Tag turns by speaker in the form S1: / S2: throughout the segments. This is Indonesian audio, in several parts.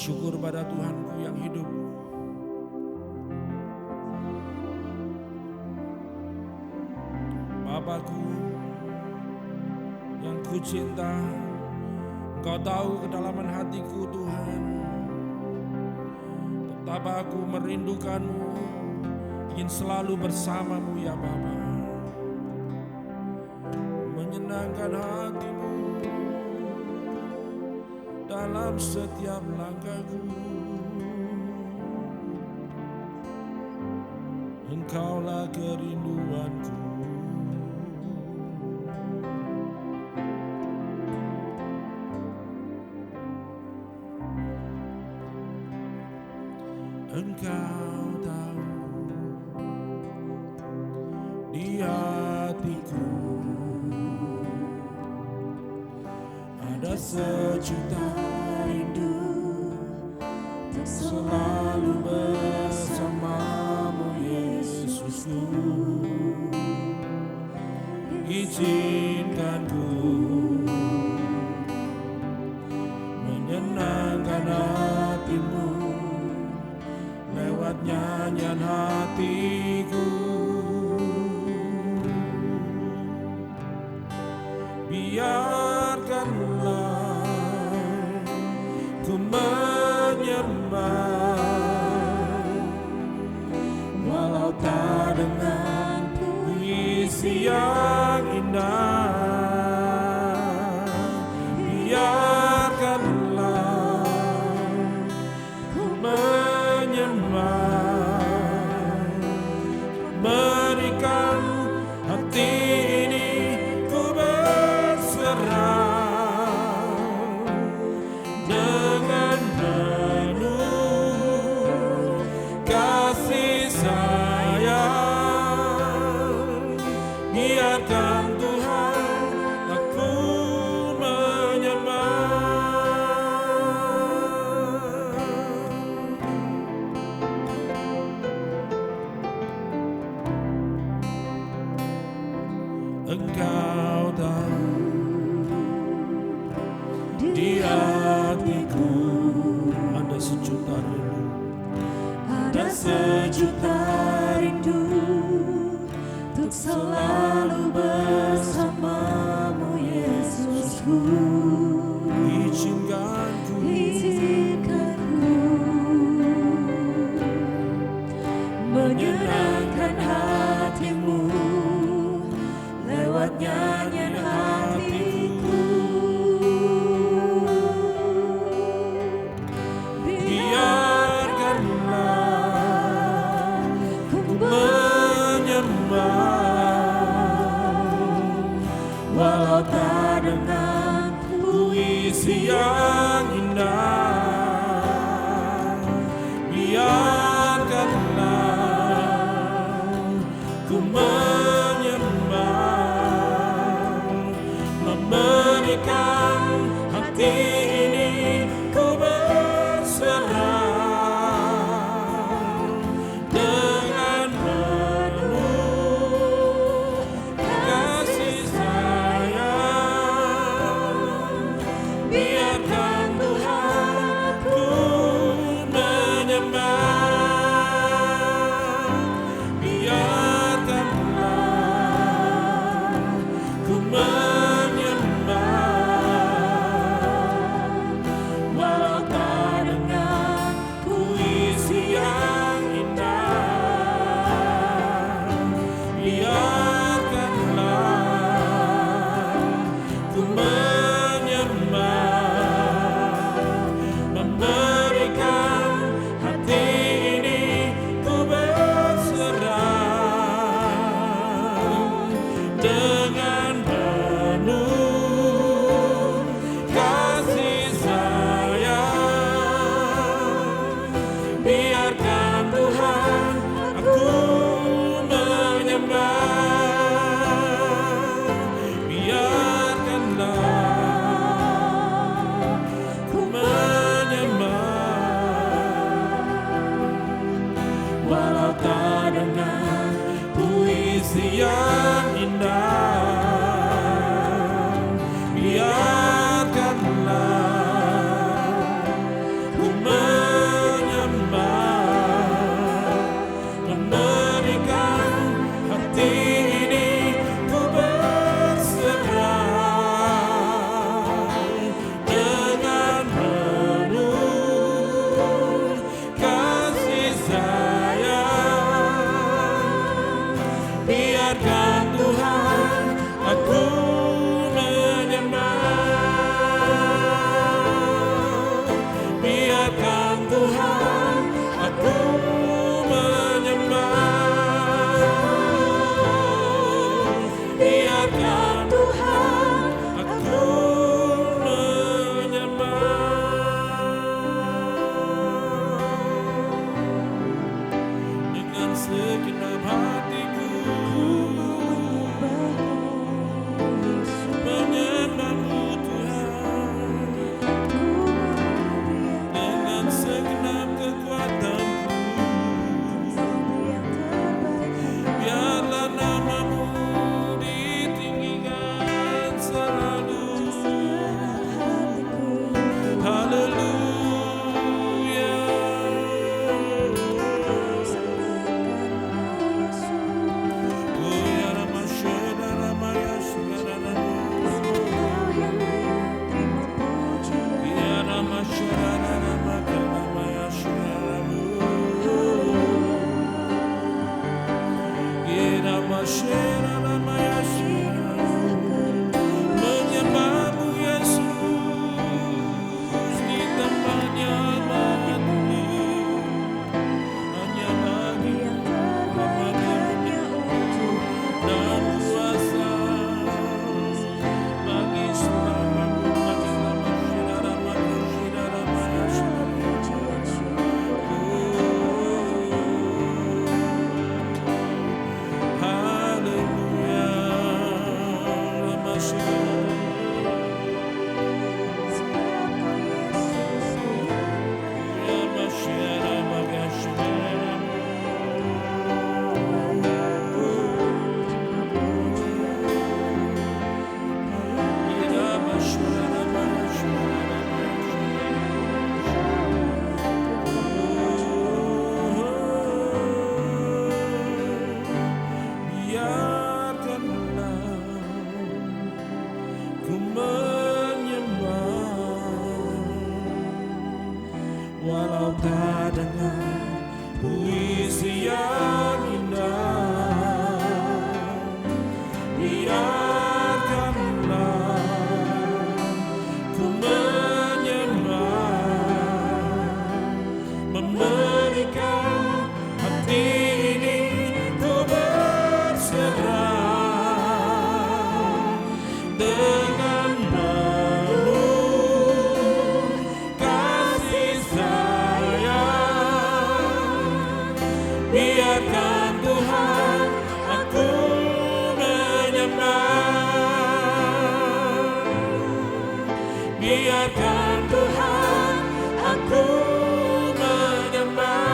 S1: bersyukur pada Tuhanku yang hidup. Bapakku yang ku cinta, Engkau tahu kedalaman hatiku Tuhan. Betapa aku merindukanmu, ingin selalu bersamamu ya Bapa. Menyenangkan hatimu dalam setiap langkahku. Engkaulah kerinduanku. Engkau tahu di hatiku ada sejuta rindu untuk selalu bersamamu Yesusku. Izinkan ku menyenangkan hatimu lewat nyanyian hatiku. Biarkanlah ku menyembah, walau tak dengan puisi yang indah. Biarkanlah ku berikan hati ini ku berserah dengan penuh kasih sayang. Biarkan Tuhan aku menyembah. Engkau tahu di hatiku ada sejuta rindu, ada sejuta rindu untuk selalu bersamamu Yesusku. Izinkanku menyenangkan hatimu lewat nyanyian hatiku. Biarkanlah ku menyembah, walau tak dengan puisi yang indah. Biarkanlah ku memberikan hati ini ku berserah dengan penuh kasih sayang. Biarkan Tuhan ku menyembah. Biarkanlah ku yang indah, biarkanlah ku biarkan Tuhan aku menyembah, biarkan Tuhan aku menyembah, biarkan Tuhan aku dengan segenap hatiku menyembahmu Tuhan, dengan segenap kekuatanku. Biarlah namamu ditinggikan selalu. Haleluya. Menyembahmu Yesus di tempat yang maha tinggi, hanya bagimu dan kuasa bagi selamamu. Walau tak dengar puisi yang indah, biarkanlah ku menyembah, memberikan hati ini ku berserah dengan biarkan Tuhan aku menyembah, biarkan Tuhan aku menyembah,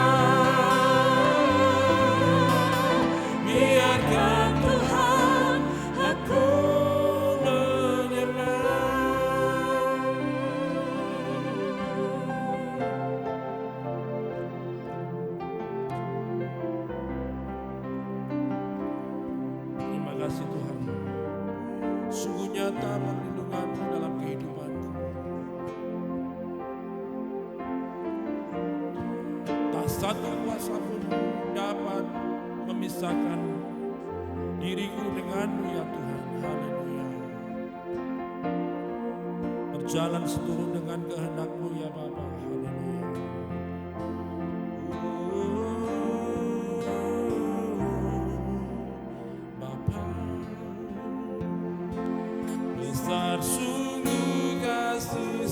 S1: biarkan Tuhan aku menyembah. Terima kasih Tuhan, sungguh nyata perlindungan-Mu dalam kehidupanku. Tak satu kuasa pun dapat memisahkan diriku dengan-Mu ya Tuhan. Haleluya. Berjalan seturut dengan kehendak-Mu ya Bapa. Haleluya. Besar sungguh kasih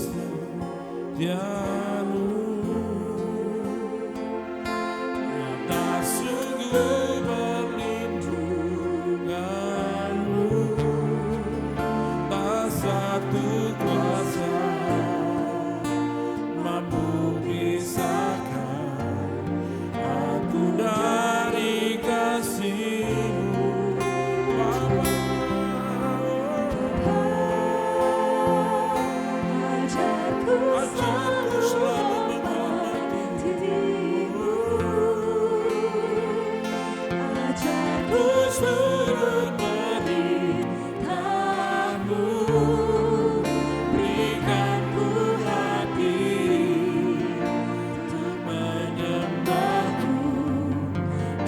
S1: setiamu, nyata sungguh perlindunganmu, tak satu kuasa mampu pisahkan aku dari kasih-Mu. Ajarku selalu menghormati-Mu, ajarku turut perintah-Mu, berikan ku hati untuk menyembah-Mu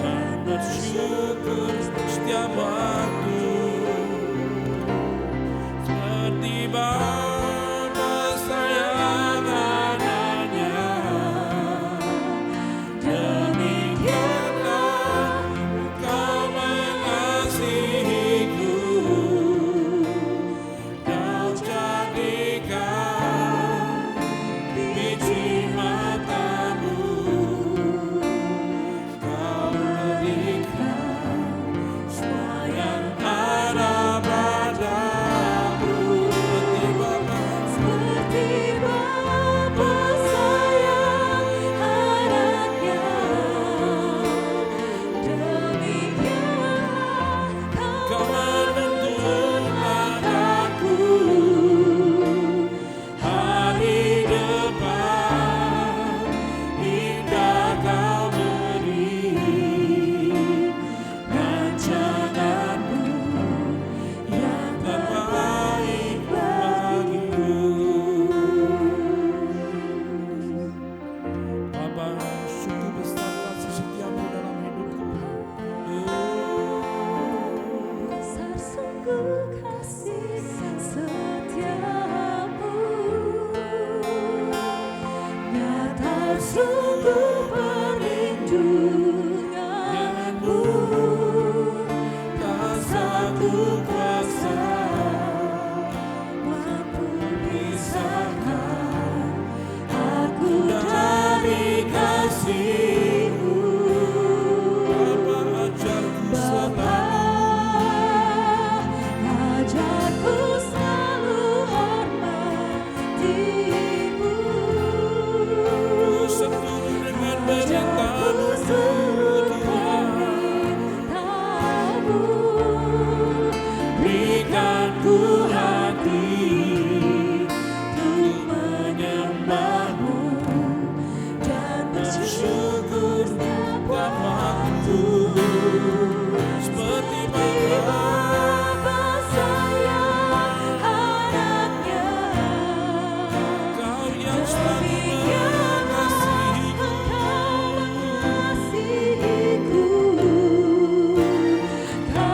S1: dan bersyukur setiap setiap waktu, seperti Bapa sayang anaknya, demikianlah Kau mengasihiku. Kau jadikan biji matamu, Kau berikan semua yang ada padamu. Seperti Bapa sayang anaknya, demikianlah Kau menuntun langkahku. Hari depan indah Kau beri, rancanganmu yang terbaik bagiku. Bapa, sungguh besar kasih setiamu dalam hidupku.
S2: Besar sungguh kasih setiamu, nyata sungguh perlindunganmu,
S1: Tak satu kuasa
S2: mampu pisahkan aku dari kasih-Mu.
S1: Bapa, ajarku
S2: Bapa, ajarku selalu hormati-Mu.
S1: Ku sentuh dengan
S2: Ajarku
S1: perintah-Mu,
S2: selalu
S1: Tuhan.
S2: perintah-Mu. Berikan ku hati untuk menyembah-Mu dan bersyukur setiap waktu.
S1: Seperti
S2: Seperti
S1: Bapa
S2: Bapa sayang anaknya,
S1: Kau yang selalu mengasihiku.
S2: Kau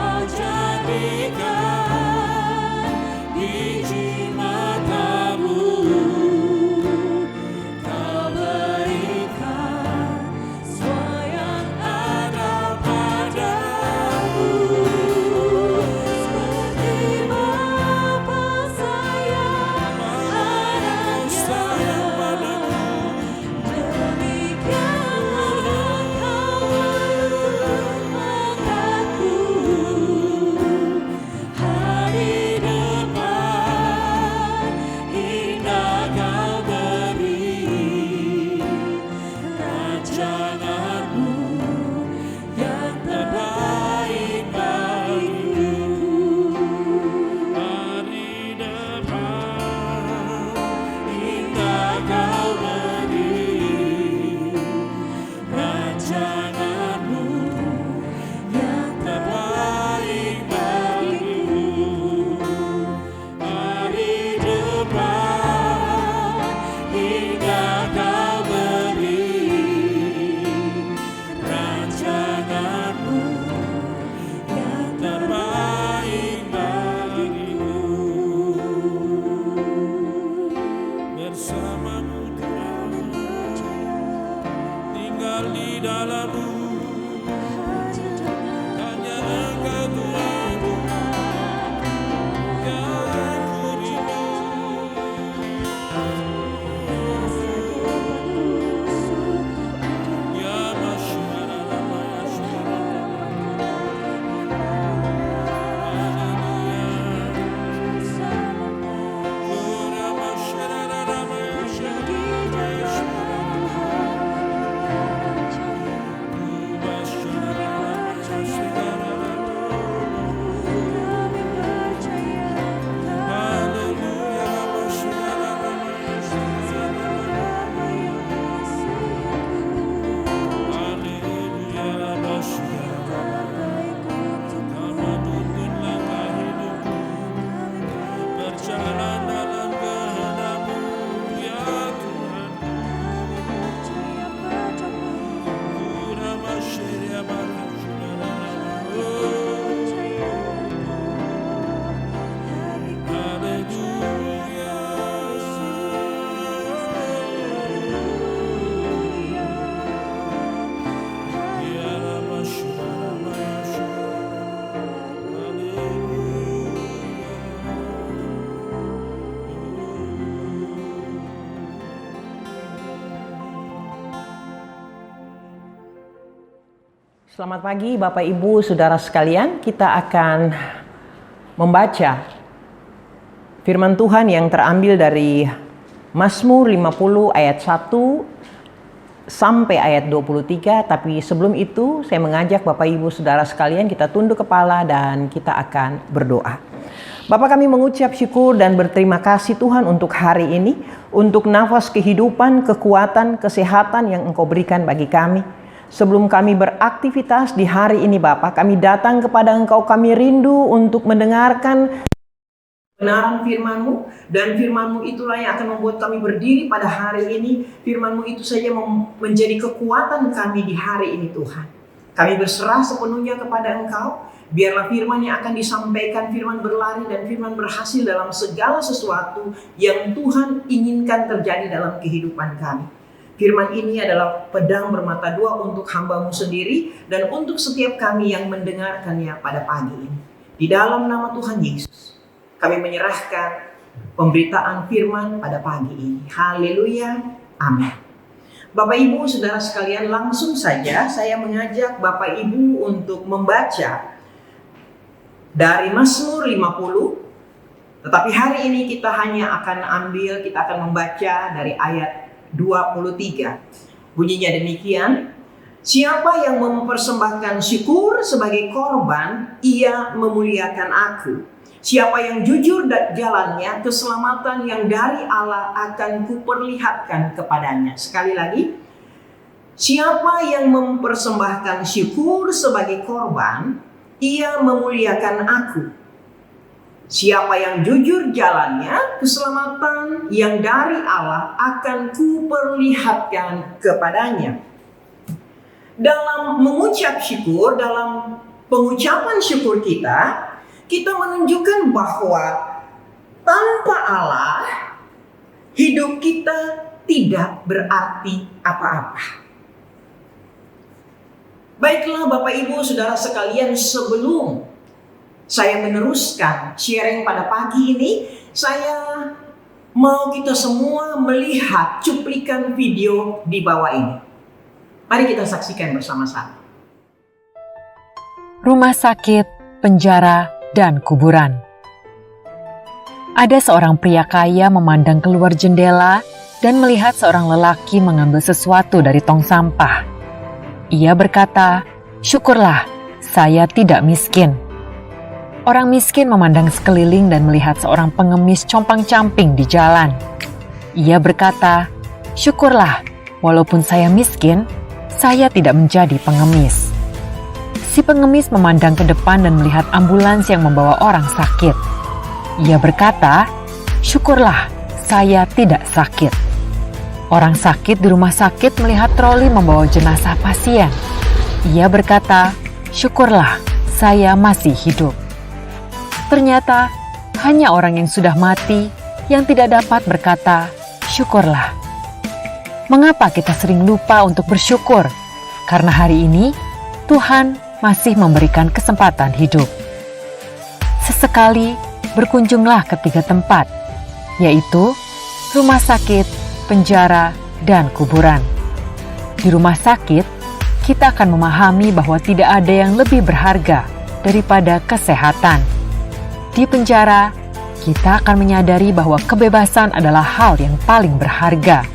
S3: Selamat pagi Bapak Ibu Saudara sekalian, kita akan membaca firman Tuhan yang terambil dari Mazmur 50 ayat 1 sampai ayat 23. Tapi sebelum itu saya mengajak Bapak Ibu Saudara sekalian kita tunduk kepala dan kita akan berdoa. Bapak, kami mengucap syukur dan berterima kasih Tuhan untuk hari ini, untuk nafas kehidupan, kekuatan, kesehatan yang Engkau berikan bagi kami. Sebelum kami beraktivitas di hari ini Bapak, kami datang kepada Engkau, kami rindu untuk mendengarkan kebenaran firman-Mu, dan firman-Mu itulah yang akan membuat kami berdiri pada hari ini. Firman-Mu itu saja menjadi kekuatan kami di hari ini Tuhan. Kami berserah sepenuhnya kepada Engkau. Biarlah firman yang akan disampaikan, firman berlari dan firman berhasil dalam segala sesuatu yang Tuhan inginkan terjadi dalam kehidupan kami. Firman ini adalah pedang bermata dua untuk hamba-Mu sendiri dan untuk setiap kami yang mendengarkannya pada pagi ini. Di dalam nama Tuhan Yesus, kami menyerahkan pemberitaan firman pada pagi ini. Haleluya, amin. Bapak Ibu Saudara sekalian, langsung saja saya mengajak Bapak Ibu untuk membaca dari Mazmur 50. Tetapi hari ini kita akan membaca dari ayat 23. Bunyinya demikian: siapa yang mempersembahkan syukur sebagai korban, ia memuliakan aku. Siapa yang jujur jalannya, keselamatan yang dari Allah akan kuperlihatkan kepadanya. Sekali lagi, siapa yang mempersembahkan syukur sebagai korban, ia memuliakan aku. Siapa yang jujur jalannya, keselamatan yang dari Allah akan kuperlihatkan kepadanya. Dalam mengucap syukur, dalam pengucapan syukur kita menunjukkan bahwa tanpa Allah, hidup kita tidak berarti apa-apa. Baiklah Bapak Ibu Saudara sekalian, sebelum saya meneruskan sharing pada pagi ini, saya mau kita semua melihat cuplikan video di bawah ini. Mari kita saksikan bersama-sama.
S4: Rumah sakit, penjara, dan kuburan. Ada seorang pria kaya memandang keluar jendela dan melihat seorang lelaki mengambil sesuatu dari tong sampah. Ia berkata, "Syukurlah, saya tidak miskin." Orang miskin memandang sekeliling dan melihat seorang pengemis compang-camping di jalan. Ia berkata, "Syukurlah, walaupun saya miskin, saya tidak menjadi pengemis." Si pengemis memandang ke depan dan melihat ambulans yang membawa orang sakit. Ia berkata, "Syukurlah, saya tidak sakit." Orang sakit di rumah sakit melihat troli membawa jenazah pasien. Ia berkata, "Syukurlah, saya masih hidup." Ternyata hanya orang yang sudah mati yang tidak dapat berkata, "Syukurlah." Mengapa kita sering lupa untuk bersyukur? Karena hari ini Tuhan masih memberikan kesempatan hidup. Sesekali berkunjunglah ke 3 tempat, yaitu rumah sakit, penjara, dan kuburan. Di rumah sakit, kita akan memahami bahwa tidak ada yang lebih berharga daripada kesehatan. Di penjara, kita akan menyadari bahwa kebebasan adalah hal yang paling berharga.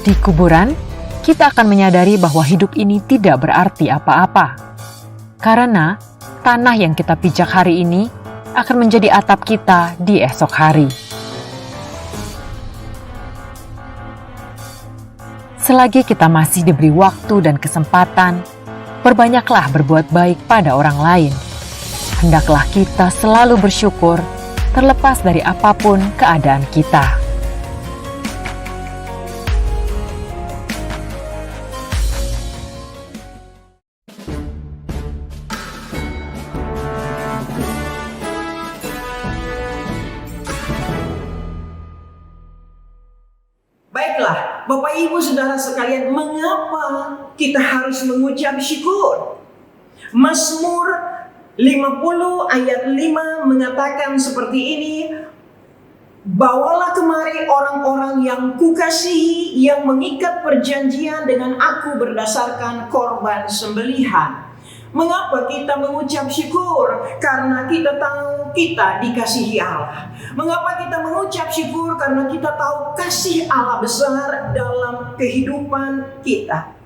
S4: Di kuburan, kita akan menyadari bahwa hidup ini tidak berarti apa-apa. Karena tanah yang kita pijak hari ini akan menjadi atap kita di esok hari. Selagi kita masih diberi waktu dan kesempatan, perbanyaklah berbuat baik pada orang lain. Hendaklah kita selalu bersyukur terlepas dari apapun keadaan kita.
S3: Baiklah, Bapak Ibu Saudara sekalian, mengapa kita harus mengucap syukur? Mazmur 50 ayat 5 mengatakan seperti ini, "Bawalah kemari orang-orang yang kukasihi, yang mengikat perjanjian dengan aku berdasarkan korban sembelihan. Mengapa kita mengucap syukur? Karena kita tahu kita dikasihi Allah. Mengapa kita mengucap syukur? Karena kita tahu kasih Allah besar dalam kehidupan kita.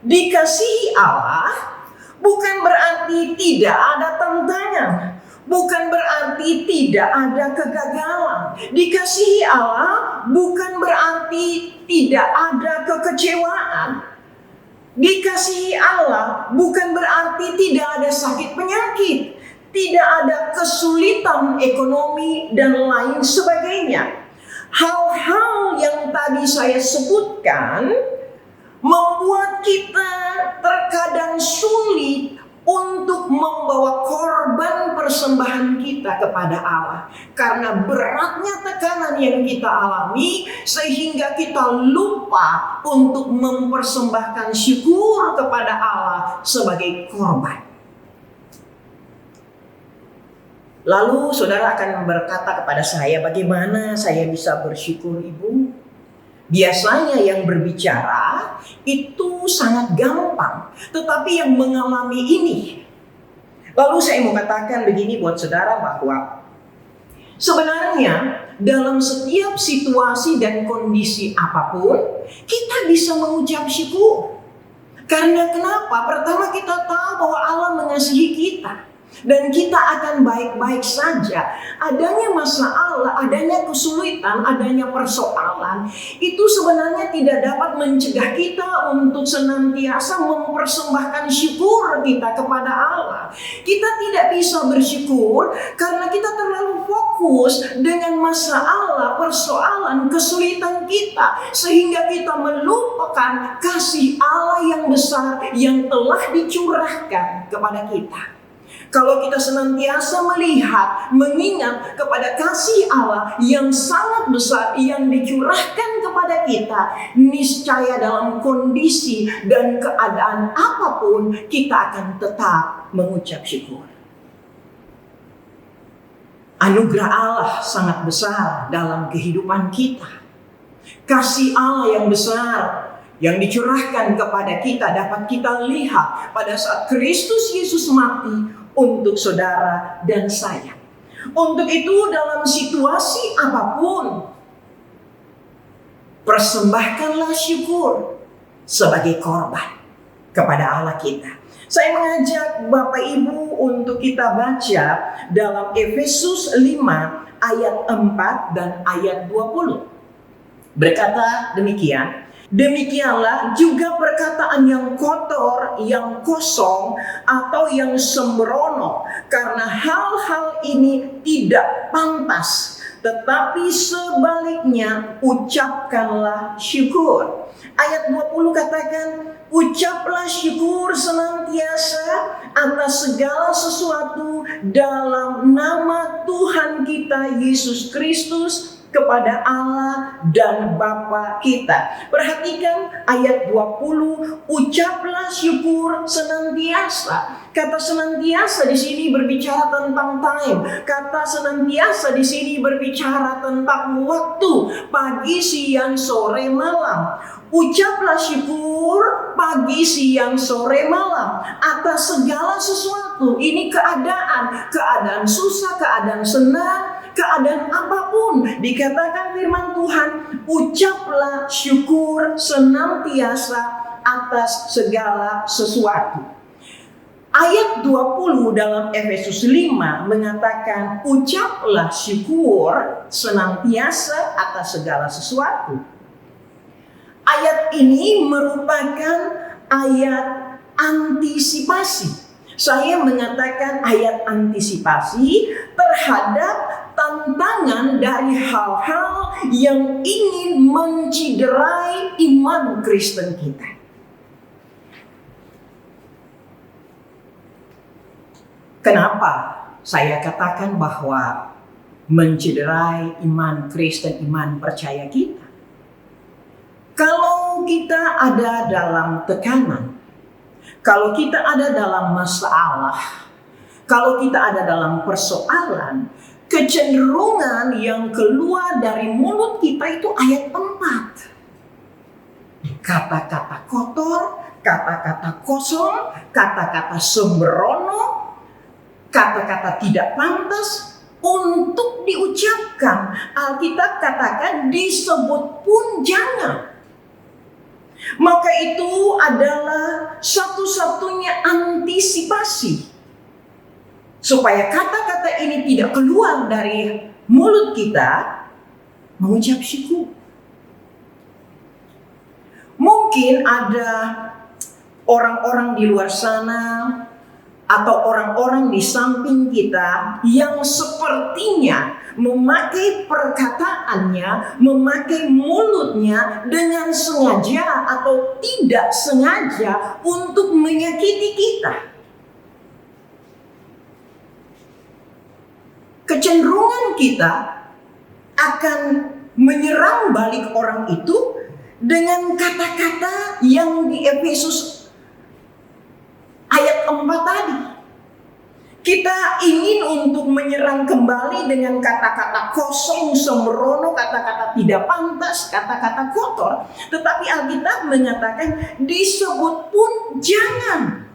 S3: Dikasihi Allah bukan berarti tidak ada tantangan. Bukan berarti tidak ada kegagalan. Dikasihi Allah bukan berarti tidak ada kekecewaan. Dikasihi Allah bukan berarti tidak ada sakit penyakit, tidak ada kesulitan ekonomi dan lain sebagainya. Hal-hal yang tadi saya sebutkan membuat kita terkadang sulit untuk membawa korban persembahan kita kepada Allah. Karena beratnya tekanan yang kita alami sehingga kita lupa untuk mempersembahkan syukur kepada Allah sebagai korban. Lalu saudara akan berkata kepada saya, bagaimana saya bisa bersyukur, Ibu? Biasanya yang berbicara itu sangat gampang, tetapi yang mengalami ini. Lalu saya mau katakan begini buat saudara, bahwa sebenarnya dalam setiap situasi dan kondisi apapun kita bisa mengucap syukur. Karena kenapa? Pertama, kita tahu bahwa Allah mengasihi kita. Dan kita akan baik-baik saja. Adanya masalah, adanya kesulitan, adanya persoalan, itu sebenarnya tidak dapat mencegah kita untuk senantiasa mempersembahkan syukur kita kepada Allah. Kita tidak bisa bersyukur karena kita terlalu fokus dengan masalah, persoalan, kesulitan kita, sehingga kita melupakan kasih Allah yang besar yang telah dicurahkan kepada kita. Kalau kita senantiasa melihat, mengingat kepada kasih Allah yang sangat besar yang dicurahkan kepada kita, niscaya dalam kondisi dan keadaan apapun kita akan tetap mengucap syukur. Anugerah Allah sangat besar dalam kehidupan kita. Kasih Allah yang besar yang dicurahkan kepada kita dapat kita lihat pada saat Kristus Yesus mati untuk saudara dan saya. Untuk itu dalam situasi apapun, persembahkanlah syukur sebagai korban kepada Allah kita. Saya mengajak Bapak Ibu untuk kita baca dalam Efesus 5 ayat 4 dan ayat 20. Berkata demikian, demikianlah juga perkataan yang kotor, yang kosong, atau yang sembrono, karena hal-hal ini tidak pantas. Tetapi sebaliknya ucapkanlah syukur. Ayat 20 katakan, ucaplah syukur senantiasa atas segala sesuatu dalam nama Tuhan kita Yesus Kristus kepada Allah dan Bapa kita. Perhatikan ayat 20, ucaplah syukur senantiasa. Kata senantiasa di sini berbicara tentang time. Kata senantiasa di sini berbicara tentang waktu, pagi, siang, sore, malam. Ucaplah syukur pagi, siang, sore, malam atas segala sesuatu. Ini keadaan susah, keadaan senang, keadaan apapun. Dikatakan firman Tuhan, ucaplah syukur senantiasa atas segala sesuatu. Ayat 20 dalam Efesus 5 mengatakan, ucaplah syukur senantiasa atas segala sesuatu. Ayat ini merupakan ayat antisipasi. Saya mengatakan ayat antisipasi terhadap tantangan dari hal-hal yang ingin menciderai iman Kristen kita. Kenapa saya katakan bahwa menciderai iman Kristen, iman percaya kita? Kalau kita ada dalam tekanan, kalau kita ada dalam masalah, kalau kita ada dalam persoalan, kecenderungan yang keluar dari mulut kita itu ayat 4. Kata-kata kotor, kata-kata kosong, kata-kata sembrono, kata-kata tidak pantas untuk diucapkan. Alkitab katakan disebut pun jangan. Maka itu adalah satu-satunya antisipasi supaya kata-kata ini tidak keluar dari mulut kita, mengucap syukur. Mungkin ada orang-orang di luar sana atau orang-orang di samping kita yang sepertinya memakai perkataannya, memakai mulutnya dengan sengaja atau tidak sengaja untuk menyakiti kita. Kecenderungan kita akan menyerang balik orang itu dengan kata-kata yang di Efesus ayat 4 tadi. Kita ingin untuk menyerang kembali dengan kata-kata kosong, sembrono, kata-kata tidak pantas, kata-kata kotor. Tetapi Alkitab mengatakan disebut pun jangan.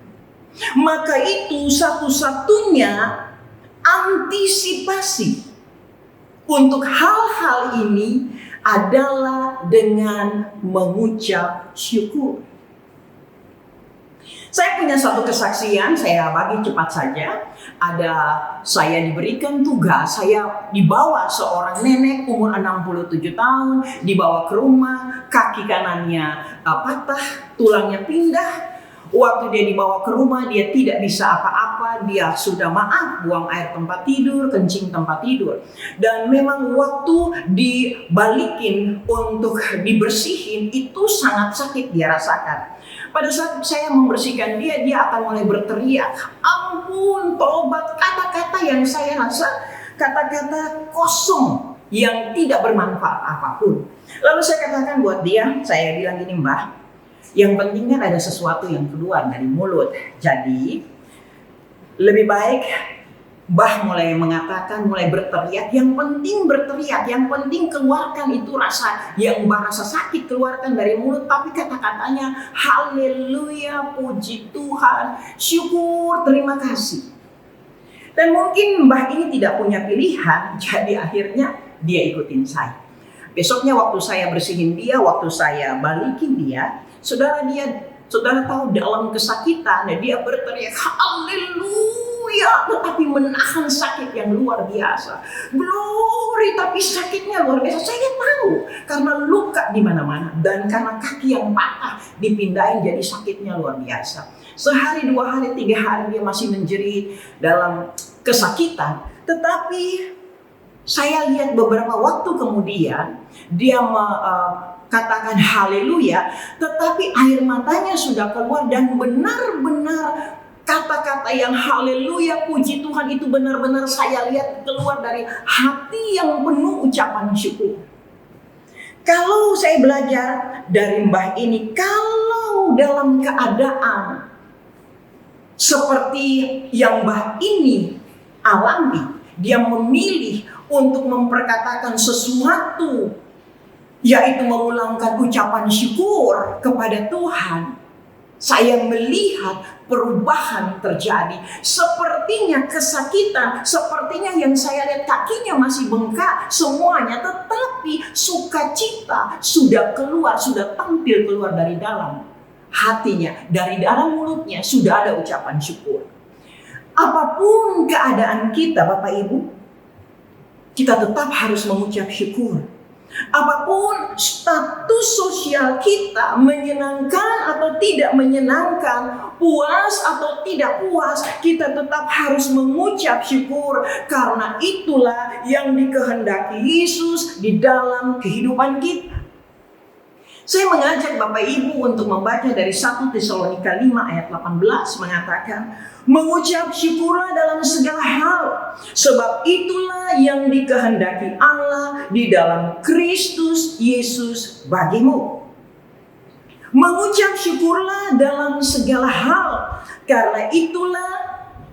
S3: Maka itu satu-satunya antisipasi untuk hal-hal ini adalah dengan mengucap syukur. Saya punya satu kesaksian, saya bagi cepat saja. Saya diberikan tugas, saya dibawa seorang nenek umur 67 tahun, dibawa ke rumah, kaki kanannya patah, tulangnya pindah. Waktu dia dibawa ke rumah, dia tidak bisa apa-apa, dia sudah buang air tempat tidur, kencing tempat tidur. Dan memang waktu dibalikin untuk dibersihin, itu sangat sakit dia rasakan. Pada saat saya membersihkan dia akan mulai berteriak, ampun, tobat, kata-kata yang saya rasa kata-kata kosong yang tidak bermanfaat apapun. Lalu saya katakan buat dia, saya bilang gini, Mbah, yang penting kan ada sesuatu yang keluar dari mulut. Jadi lebih baik Mbah mulai mengatakan, mulai berteriak, yang penting berteriak, yang penting keluarkan itu rasa yang Mbah rasa sakit, keluarkan dari mulut, tapi kata-katanya haleluya, puji Tuhan, syukur, terima kasih. Dan mungkin Mbah ini tidak punya pilihan, jadi akhirnya dia ikutin saya. Besoknya waktu saya bersihin dia, waktu saya balikin dia, saudara tahu dalam kesakitan, dia berteriak haleluya, tetapi menahan sakit yang luar biasa. Glory, tapi sakitnya luar biasa. Saya tahu karena luka di mana-mana dan karena kaki yang patah dipindahin, jadi sakitnya luar biasa. Sehari, 2 hari, 3 hari dia masih menjerit dalam kesakitan. Tetapi saya lihat beberapa waktu kemudian dia katakan haleluya, tetapi air matanya sudah keluar dan benar-benar kata-kata yang haleluya, puji Tuhan itu benar-benar saya lihat keluar dari hati yang penuh ucapan syukur. Kalau saya belajar dari Mbah ini, kalau dalam keadaan seperti yang Mbah ini alami, dia memilih untuk memperkatakan sesuatu, yaitu mengulangkan ucapan syukur kepada Tuhan, saya melihat perubahan terjadi. Sepertinya kesakitan, sepertinya yang saya lihat kakinya masih bengkak semuanya, tetapi sukacita sudah keluar, sudah tampil keluar dari dalam hatinya, dari dalam mulutnya sudah ada ucapan syukur. Apapun keadaan kita, Bapak Ibu, kita tetap harus mengucap syukur. Apapun status sosial kita, menyenangkan atau tidak menyenangkan, puas atau tidak puas, kita tetap harus mengucap syukur, karena itulah yang dikehendaki Yesus di dalam kehidupan kita. Saya mengajak Bapak Ibu untuk membaca dari 1 Tesalonika 5 ayat 18 mengatakan, mengucap syukurlah dalam segala hal, sebab itulah yang dikehendaki Allah di dalam Kristus Yesus bagimu. Mengucap syukurlah dalam segala hal, karena itulah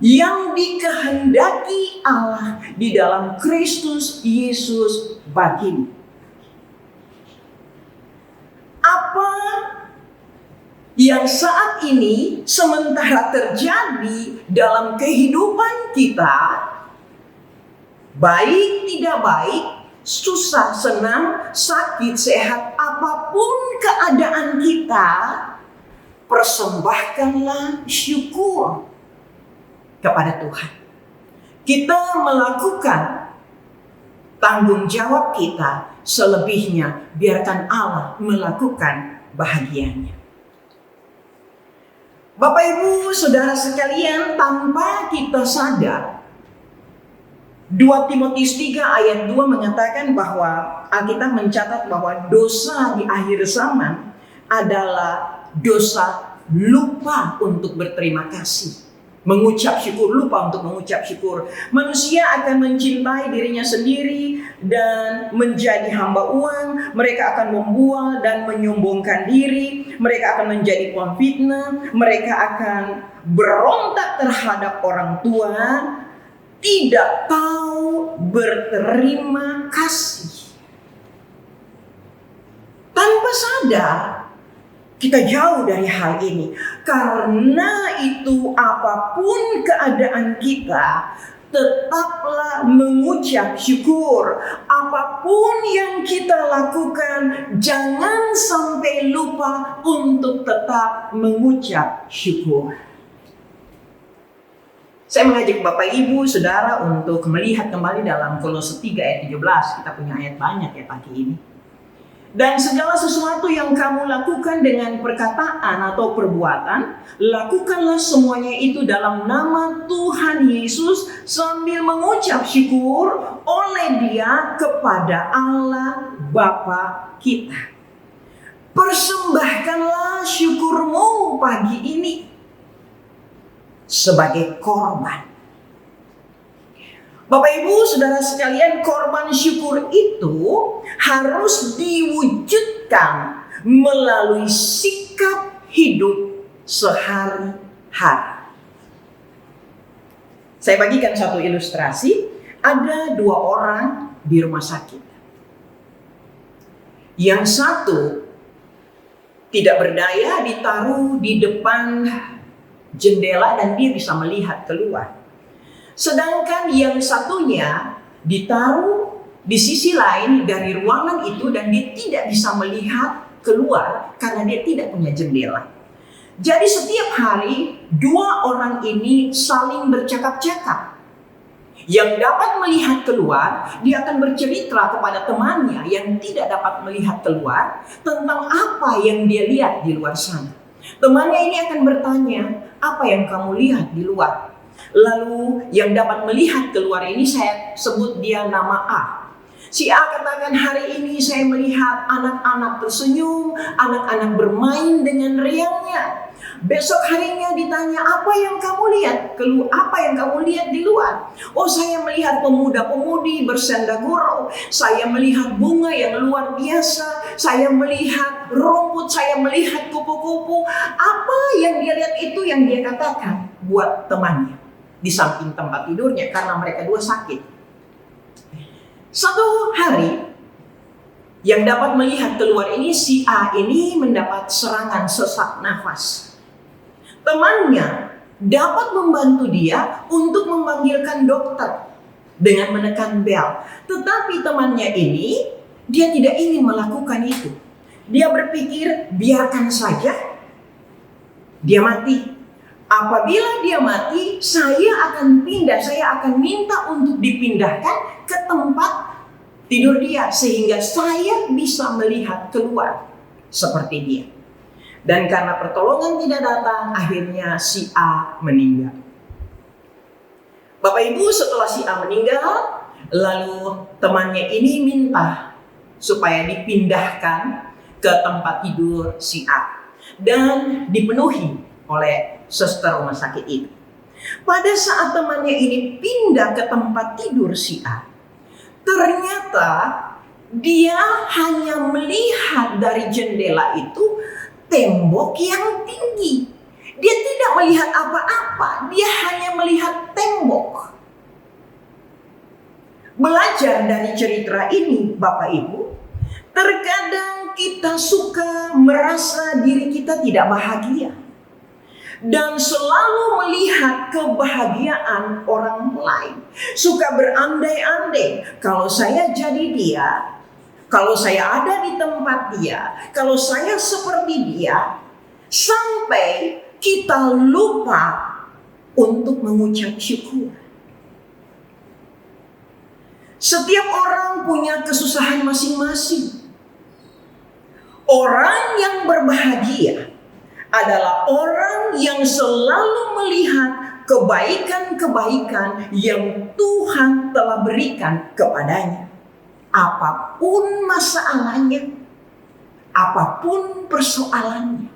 S3: yang dikehendaki Allah di dalam Kristus Yesus bagimu. Apa yang saat ini sementara terjadi dalam kehidupan kita, baik tidak baik, susah senang, sakit sehat, apapun keadaan kita, persembahkanlah syukur kepada Tuhan. Kita melakukan tanggung jawab kita, selebihnya biarkan Allah melakukan bahagianya. Bapak Ibu Saudara sekalian, tanpa kita sadar, 2 Timotius 3 ayat 2 mengatakan bahwa Alkitab mencatat bahwa dosa di akhir zaman adalah dosa lupa untuk berterima kasih. Mengucap syukur, lupa untuk mengucap syukur. Manusia akan mencintai dirinya sendiri dan menjadi hamba uang. Mereka akan membual dan menyombongkan diri. Mereka akan menjadi pemfitnah. Mereka akan berontak terhadap orang tua. Tidak tahu berterima kasih. Tanpa sadar, kita jauh dari hal ini. Karena itu apapun keadaan kita, tetaplah mengucap syukur. Apapun yang kita lakukan, jangan sampai lupa untuk tetap mengucap syukur. Saya mengajak Bapak Ibu Saudara untuk melihat kembali dalam Kolose 3 ayat 17. Kita punya ayat banyak ya pagi ini. Dan segala sesuatu yang kamu lakukan dengan perkataan atau perbuatan, lakukanlah semuanya itu dalam nama Tuhan Yesus sambil mengucap syukur oleh Dia kepada Allah Bapa kita. Persembahkanlah syukurmu pagi ini sebagai korban. Bapak Ibu Saudara sekalian, korban syukur itu harus diwujudkan melalui sikap hidup sehari-hari. Saya bagikan satu ilustrasi. Ada 2 orang di rumah sakit. Yang satu tidak berdaya, ditaruh di depan jendela dan dia bisa melihat keluar. Sedangkan yang satunya ditaruh di sisi lain dari ruangan itu dan dia tidak bisa melihat keluar karena dia tidak punya jendela. Jadi setiap hari 2 orang ini saling bercakap-cakap. Yang dapat melihat keluar, dia akan bercerita kepada temannya yang tidak dapat melihat keluar tentang apa yang dia lihat di luar sana. Temannya ini akan bertanya, apa yang kamu lihat di luar? Lalu yang dapat melihat keluar ini saya sebut dia nama A. Si A katakan, hari ini saya melihat anak-anak tersenyum, anak-anak bermain dengan riangnya. Besok harinya ditanya, apa yang kamu lihat? Apa yang kamu lihat di luar? Oh, saya melihat pemuda-pemudi bersenda gurau. Saya melihat bunga yang luar biasa. Saya melihat rumput, saya melihat kupu-kupu. Apa yang dia lihat itu yang dia katakan buat temannya di samping tempat tidurnya karena mereka 2 sakit. Satu hari yang dapat melihat keluar ini, si A ini mendapat serangan sesak nafas. Temannya dapat membantu dia untuk memanggilkan dokter dengan menekan bel. Tetapi temannya ini, dia tidak ingin melakukan itu. Dia berpikir, biarkan saja dia mati. Apabila dia mati, saya akan pindah, saya akan minta untuk dipindahkan ke tempat tidur dia sehingga saya bisa melihat keluar seperti dia. Dan karena pertolongan tidak datang, akhirnya si A meninggal. Bapak Ibu, setelah si A meninggal, lalu temannya ini minta supaya dipindahkan ke tempat tidur si A dan dipenuhi oleh suster rumah sakit itu. Pada saat temannya ini pindah ke tempat tidur si A, ternyata dia hanya melihat dari jendela itu tembok yang tinggi. Dia tidak melihat apa-apa, dia hanya melihat tembok. Belajar dari cerita ini, Bapak Ibu, terkadang kita suka merasa diri kita tidak bahagia dan selalu melihat kebahagiaan orang lain. Suka berandai-andai, kalau saya jadi dia, kalau saya ada di tempat dia, kalau saya seperti dia, sampai kita lupa untuk mengucap syukur. Setiap orang punya kesusahan masing-masing. Orang yang berbahagia adalah orang yang selalu melihat kebaikan-kebaikan yang Tuhan telah berikan kepadanya. Apapun masalahnya, apapun persoalannya.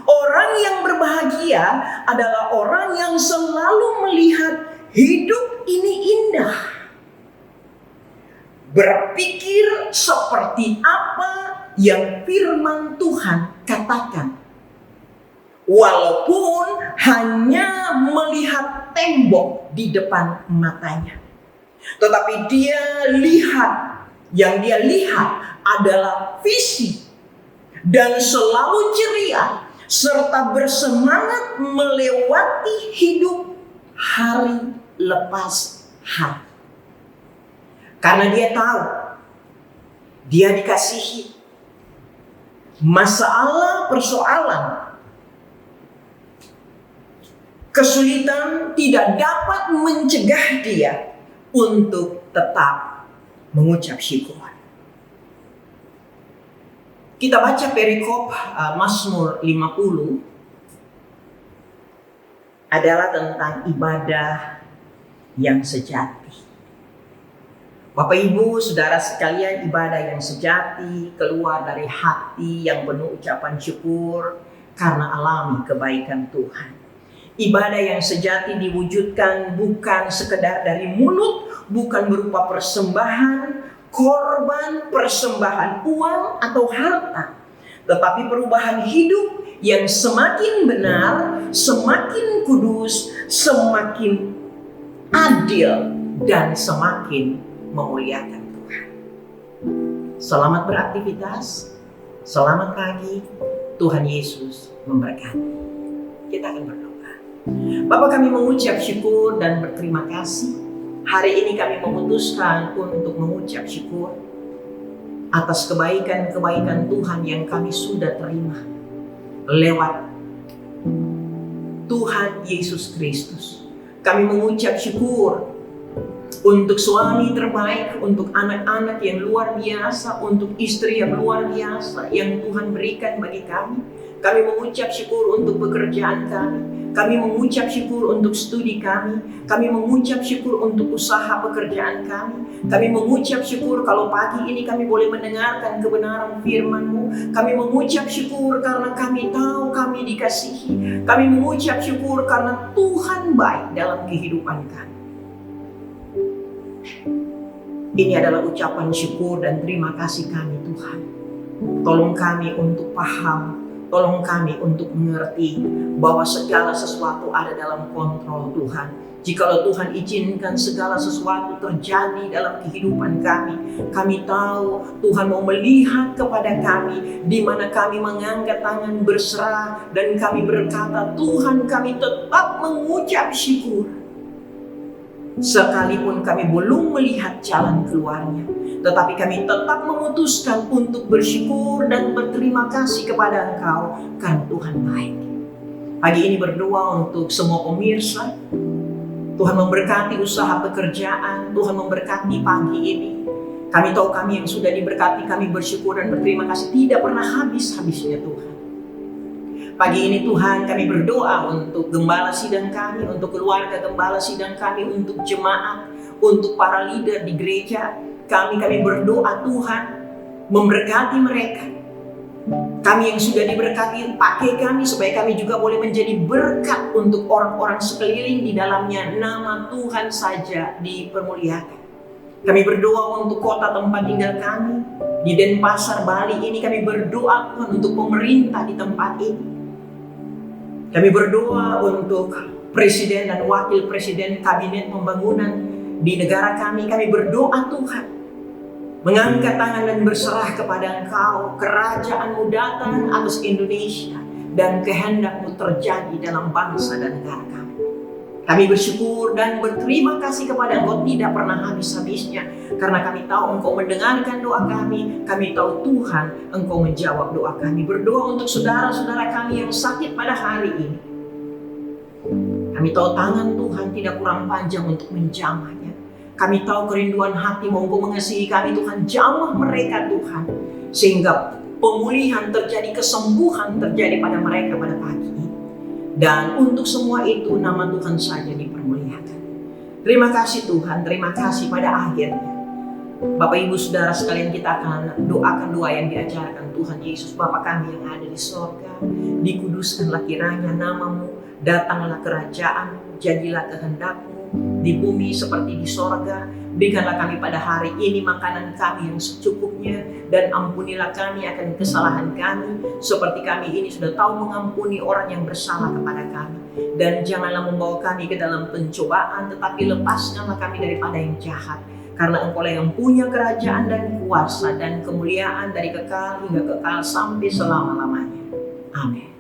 S3: Orang yang berbahagia adalah orang yang selalu melihat hidup ini indah. Berpikir seperti apa yang firman Tuhan katakan. Walaupun hanya melihat tembok di depan matanya. Tetapi yang dia lihat adalah visi. Dan selalu ceria serta bersemangat melewati hidup hari lepas hari. Karena dia tahu, dia dikasihi. Masalah, persoalan, kesulitan tidak dapat mencegah dia untuk tetap mengucap syukur. Kita baca perikop Mazmur 50 adalah tentang ibadah yang sejati. Bapak Ibu, Saudara sekalian, ibadah yang sejati keluar dari hati yang penuh ucapan syukur karena alami kebaikan Tuhan. Ibadah yang sejati diwujudkan bukan sekedar dari mulut, bukan berupa persembahan, korban, persembahan uang atau harta, tetapi perubahan hidup yang semakin benar, semakin kudus, semakin adil, dan semakin memuliakan Tuhan. Selamat beraktivitas, selamat pagi, Tuhan Yesus memberkati. Kita akan berdoa. Bapa, kami mengucap syukur dan berterima kasih. Hari ini kami memutuskan untuk mengucap syukur atas kebaikan-kebaikan Tuhan yang kami sudah terima lewat Tuhan Yesus Kristus. Kami mengucap syukur untuk suami terbaik, untuk anak-anak yang luar biasa, untuk istri yang luar biasa yang Tuhan berikan bagi kami. Kami mengucap syukur untuk pekerjaan kami. Kami mengucap syukur untuk studi kami. Kami mengucap syukur untuk usaha pekerjaan kami. Kami mengucap syukur kalau pagi ini kami boleh mendengarkan kebenaran firman-Mu. Kami mengucap syukur karena kami tahu kami dikasihi. Kami mengucap syukur karena Tuhan baik dalam kehidupan kami. Ini adalah ucapan syukur dan terima kasih kami, Tuhan. Tolong kami untuk paham, tolong kami untuk mengerti bahwa segala sesuatu ada dalam kontrol Tuhan. Jikalau Tuhan izinkan segala sesuatu terjadi dalam kehidupan kami tahu Tuhan mau melihat kepada kami di mana kami mengangkat tangan berserah dan kami berkata, Tuhan, kami tetap mengucap syukur. Sekalipun kami belum melihat jalan keluarnya, tetapi kami tetap memutuskan untuk bersyukur dan berterima kasih kepada Engkau karena Tuhan baik. Pagi ini berdoa untuk semua pemirsa. Tuhan memberkati usaha pekerjaan, Tuhan memberkati pagi ini. Kami tahu kami yang sudah diberkati, kami bersyukur dan berterima kasih tidak pernah habis-habisnya Tuhan. Pagi ini Tuhan kami berdoa untuk gembala sidang kami, untuk keluarga gembala sidang kami, untuk jemaat, untuk para leader di gereja. Kami berdoa Tuhan memberkati mereka. Kami yang sudah diberkati, pakai kami supaya kami juga boleh menjadi berkat untuk orang-orang sekeliling di dalamnya. Nama Tuhan saja dipermuliakan. Kami berdoa untuk kota tempat tinggal kami di Denpasar, Bali ini. Kami berdoa Tuhan untuk pemerintah di tempat ini. Kami berdoa untuk presiden dan wakil presiden kabinet pembangunan di negara kami. Kami berdoa Tuhan, mengangkat tangan dan berserah kepada Engkau. Kerajaan-Mu datang atas Indonesia dan kehendak-Mu terjadi dalam bangsa dan negara kami. Kami bersyukur dan berterima kasih kepada Engkau tidak pernah habis-habisnya. Karena kami tahu Engkau mendengarkan doa kami. Kami tahu Tuhan Engkau menjawab doa kami. Berdoa untuk saudara-saudara kami yang sakit pada hari ini. Kami tahu tangan Tuhan tidak kurang panjang untuk menjamahnya. Kami tahu kerinduan hati-Mu Engkau mengasihi kami Tuhan. Jamah mereka Tuhan. Sehingga pemulihan terjadi, kesembuhan terjadi pada mereka pada pagi ini. Dan untuk semua itu nama Tuhan saja dipermuliakan. Terima kasih Tuhan, terima kasih pada akhirnya. Bapak Ibu Saudara sekalian, kita akan doakan doa yang diajarkan Tuhan Yesus. Bapa kami yang ada di sorga, dikuduskanlah kiranya nama-Mu, datanglah kerajaan-Mu, jadilah kehendak-Mu di bumi seperti di sorga. Berikanlah kami pada hari ini makanan kami yang secukupnya, dan ampunilah kami akan kesalahan kami seperti kami ini sudah tahu mengampuni orang yang bersalah kepada kami. Dan janganlah membawa kami ke dalam pencobaan, tetapi lepaskanlah kami daripada yang jahat. Karena Engkau yang punya kerajaan dan kuasa dan kemuliaan dari kekal hingga kekal sampai selama-lamanya. Amin.